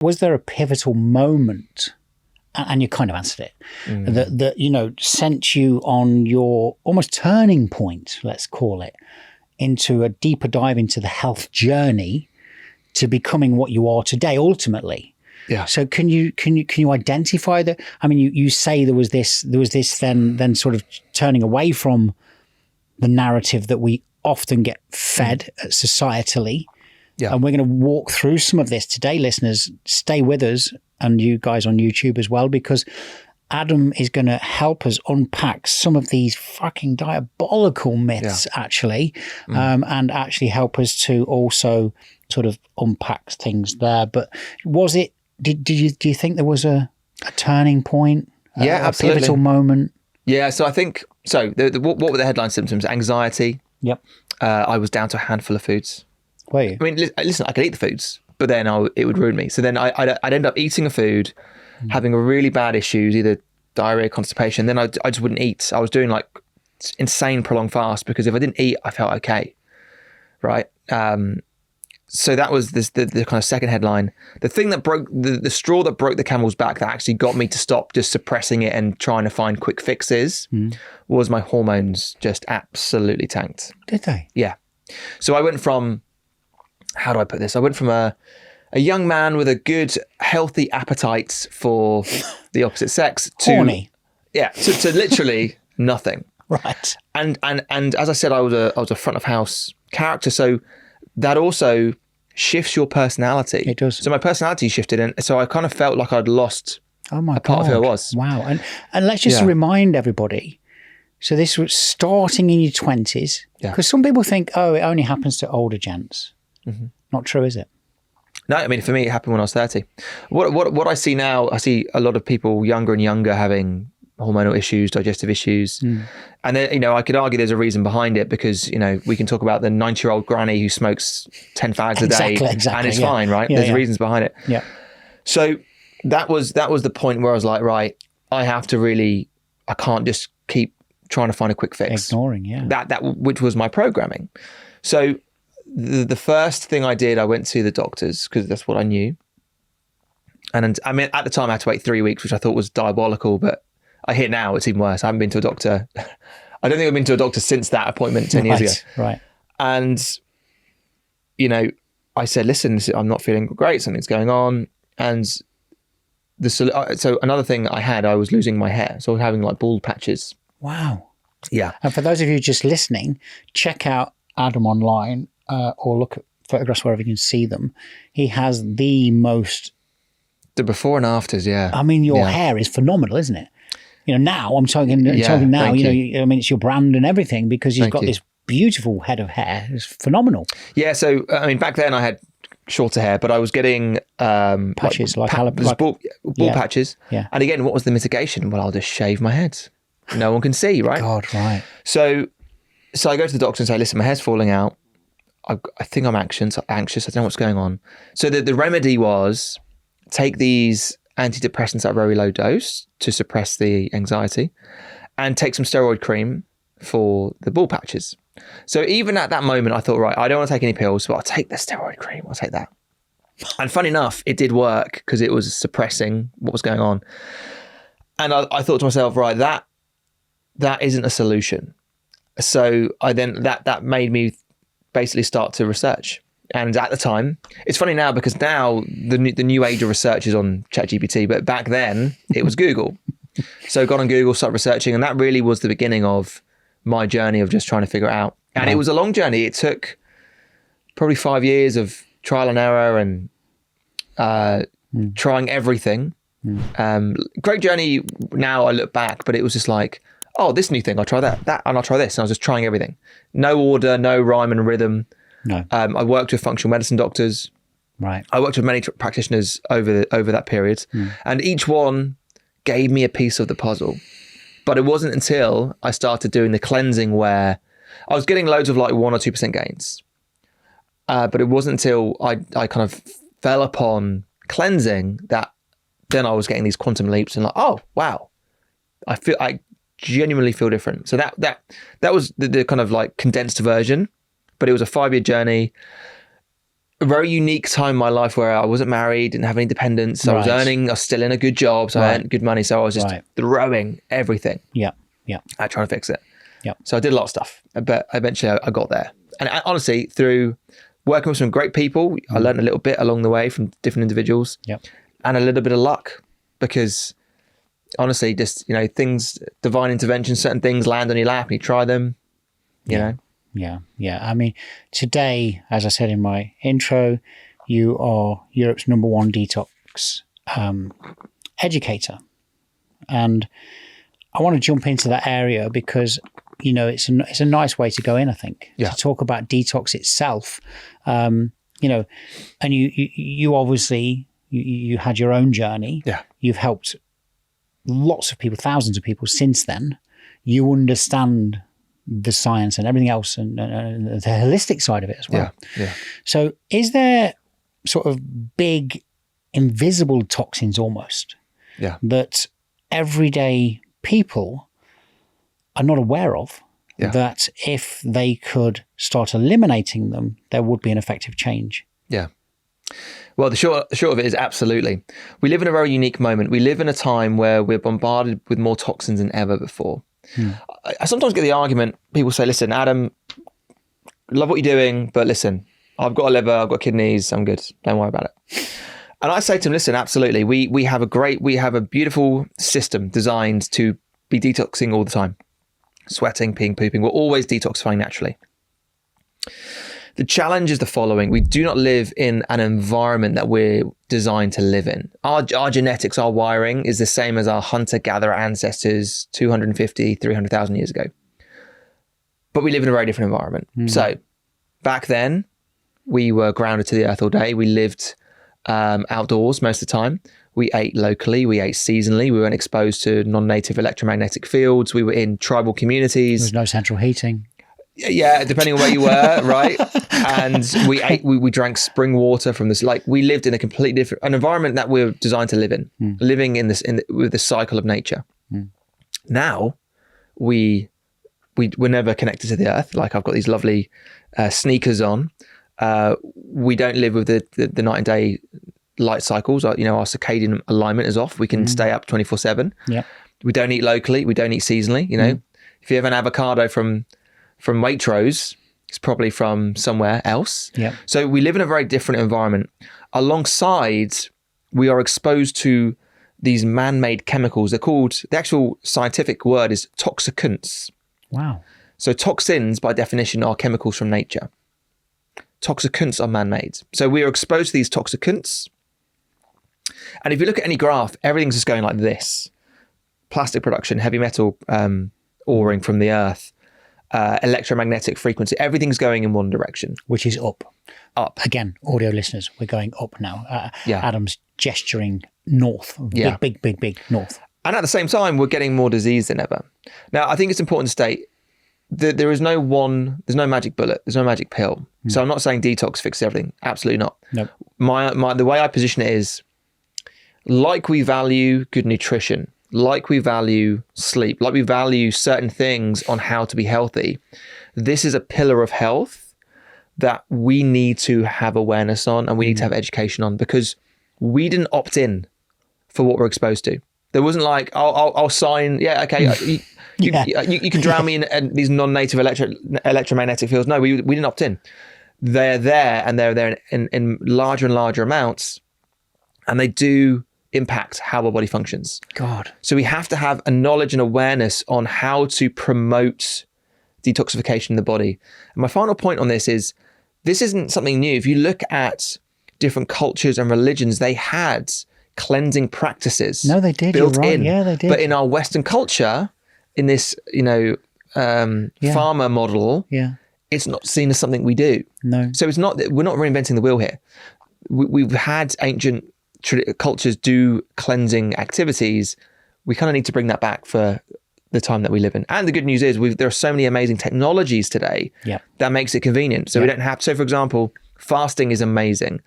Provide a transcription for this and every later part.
was there a pivotal moment, and you kind of answered it, that you know, sent you on your almost turning point, let's call it, into a deeper dive into the health journey to becoming what you are today, ultimately? Yeah. So can you identify that? I mean, you say there was this then sort of turning away from the narrative that we often get fed societally. Yeah. And we're going to walk through some of this today, listeners. Stay with us, and you guys on YouTube as well, because Adam is going to help us unpack some of these fucking diabolical myths, actually, and actually help us to also sort of unpack things there. But was it? Do you think there was a turning point? Yeah, absolutely. A pivotal moment. Yeah. So I think so. What were the headline symptoms? Anxiety. Yep. I was down to a handful of foods. Were you? I mean, listen, I could eat the foods, but then it would ruin me. So then I'd end up eating a food, having a really bad issues, either diarrhea, constipation. Then I just wouldn't eat. I was doing like insane prolonged fast because if I didn't eat, I felt okay, right? So that was the kind of second headline. The thing that broke the straw that broke the camel's back, that actually got me to stop just suppressing it and trying to find quick fixes, was my hormones just absolutely tanked. Did they? Yeah. So I went from, how do I put this? I went from a young man with a good, healthy appetite for the opposite sex to horny. Yeah, to literally nothing. Right. And as I said, I was a front of house character, so that also shifts your personality. It does. So my personality shifted, and so I kind of felt like I'd lost a part of who I was. Wow. And let's just remind everybody. So this was starting in your 20s, because some people think, oh, it only happens to older gents. Not true, is it? No, I mean, for me, it happened when I was 30. What I see now, I see a lot of people younger and younger having hormonal issues, digestive issues. And then, you know, I could argue there's a reason behind it, because, you know, we can talk about the 90-year-old granny who smokes 10 fags a day and it's fine, right? There's reasons behind it. Yeah. So that was the point where I was like, right, I can't just keep trying to find a quick fix. Ignoring, that which was my programming. So the first thing I did, I went to the doctors because that's what I knew. And I mean, at the time I had to wait 3 weeks, which I thought was diabolical, but I hear now it's even worse. I haven't been to a doctor. I don't think I've been to a doctor since that appointment 10 years ago. Right. And, you know, I said, listen, I'm not feeling great. Something's going on. And so another thing I was losing my hair. So I was having like bald patches. Wow. Yeah. And for those of you just listening, check out Adam online or look at photographs wherever you can see them. He has the most... The before and afters, yeah. I mean, your hair is phenomenal, isn't it? You know, now I'm talking now, you know, I mean, it's your brand and everything, because you've got this beautiful head of hair. It's phenomenal. Yeah. So, I mean, back then I had shorter hair, but I was getting patches, bald patches. Yeah. And again, what was the mitigation? Well, I'll just shave my head. No one can see, right? God, right. So I go to the doctor and say, listen, my hair's falling out. I think I'm anxious. I don't know what's going on. So the remedy was take these antidepressants at a very low dose to suppress the anxiety, and take some steroid cream for the bald patches. So even at that moment, I thought, right, I don't want to take any pills, but I'll take the steroid cream. I'll take that. And funny enough, it did work because it was suppressing what was going on. And I thought to myself, right, that isn't a solution. So that made me basically start to research. And at the time, it's funny now because now the new age of research is on ChatGPT, but back then it was Google. So I got on Google, started researching, and that really was the beginning of my journey of just trying to figure it out. And it was a long journey. It took probably 5 years of trial and error and trying everything. Great journey now I look back, but it was just like, oh, this new thing, I'll try that, and I'll try this. And I was just trying everything. No order, no rhyme and rhythm. No. I worked with functional medicine doctors. Right. I worked with many practitioners over that period, and each one gave me a piece of the puzzle. But it wasn't until I started doing the cleansing where I was getting loads of like 1 or 2% gains. But it wasn't until I kind of fell upon cleansing that then I was getting these quantum leaps and like, oh wow, I genuinely feel different. So that was the kind of like condensed version. But it was a 5-year journey. a very unique time in my life where I wasn't married, didn't have any dependents. So I was still in a good job. So I earned good money. So I was just throwing everything at trying to fix it. Yeah. So I did a lot of stuff, but eventually I got there. And honestly, through working with some great people, I learned a little bit along the way from different individuals and a little bit of luck, because honestly, just, things, divine intervention, certain things land on your lap and you try them, you know. Yeah. I mean, today, as I said in my intro, you are Europe's #1 detox educator. And I want to jump into that area because, it's a nice way to go in, I think, to talk about detox itself. And you obviously, you had your own journey. Yeah. You've helped lots of people, thousands of people since then. You understand the science and everything else and the holistic side of it as well. Yeah. So is there sort of big invisible toxins almost that everyday people are not aware of, that if they could start eliminating them, there would be an effective change? Yeah. Well, the short of it is absolutely. We live in a very unique moment. We live in a time where we're bombarded with more toxins than ever before. I sometimes get the argument, people say, listen, Adam, love what you're doing, but listen, I've got a liver, I've got kidneys, I'm good. Don't worry about it. And I say to them, listen, absolutely. We have a beautiful system designed to be detoxing all the time. Sweating, peeing, pooping. We're always detoxifying naturally. The challenge is the following. We do not live in an environment that we're designed to live in. Our genetics, our wiring is the same as our hunter-gatherer ancestors 250, 300,000 years ago. But we live in a very different environment. So back then, we were grounded to the earth all day. We lived outdoors most of the time. We ate locally. We ate seasonally. We weren't exposed to non-native electromagnetic fields. We were in tribal communities. There was no central heating. Yeah, depending on where you were, right? And we drank spring water from this. Like, we lived in a completely different an environment that we're designed to live in, living in this with the cycle of nature. Now, we're never connected to the earth. Like, I've got these lovely sneakers on. We don't live with the night and day light cycles. Our circadian alignment is off. We can stay up 24/7. Yeah. We don't eat locally. We don't eat seasonally. If you have an avocado from Waitrose, it's probably from somewhere else. Yeah. So we live in a very different environment. Alongside, we are exposed to these man-made chemicals. They're called, the actual scientific word is toxicants. Wow. So toxins, by definition, are chemicals from nature. Toxicants are man-made. So we are exposed to these toxicants. And if you look at any graph, everything's just going like this. Plastic production, heavy metal oring from the earth, electromagnetic frequency, everything's going in one direction. Which is up. Again, audio listeners, we're going up now. Adam's gesturing north, big north. And at the same time, we're getting more disease than ever. Now, I think it's important to state that there's no magic bullet, there's no magic pill. So I'm not saying detox fixes everything. Absolutely not. No. The way I position it is, like we value good nutrition, like we value sleep, like we value certain things on how to be healthy, this is a pillar of health that we need to have awareness on and we need to have education on, because we didn't opt in for what we're exposed to. There wasn't like, I'll sign, you can drown me in these non-native electromagnetic fields. No, we didn't opt in. They're there, and they're there in larger and larger amounts, and they do impact how our body functions. God. So we have to have a knowledge and awareness on how to promote detoxification in the body. And my final point on this isn't something new. If you look at different cultures and religions, they had cleansing practices. No, they did. Built You're right. in. Yeah, they did. But in our Western culture, in this, farmer model, it's not seen as something we do. No. So we're not reinventing the wheel here. We've had ancient cultures do cleansing activities. We kind of need to bring that back for the time that we live in. And the good news is there are so many amazing technologies today that makes it convenient. So we don't have to, so for example, fasting is amazing,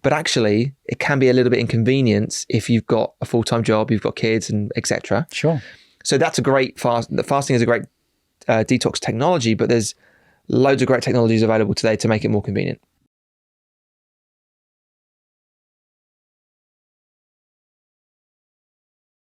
but actually it can be a little bit inconvenient if you've got a full-time job, you've got kids and etc. Sure. So that's a great fasting is a great detox technology, but there's loads of great technologies available today to make it more convenient.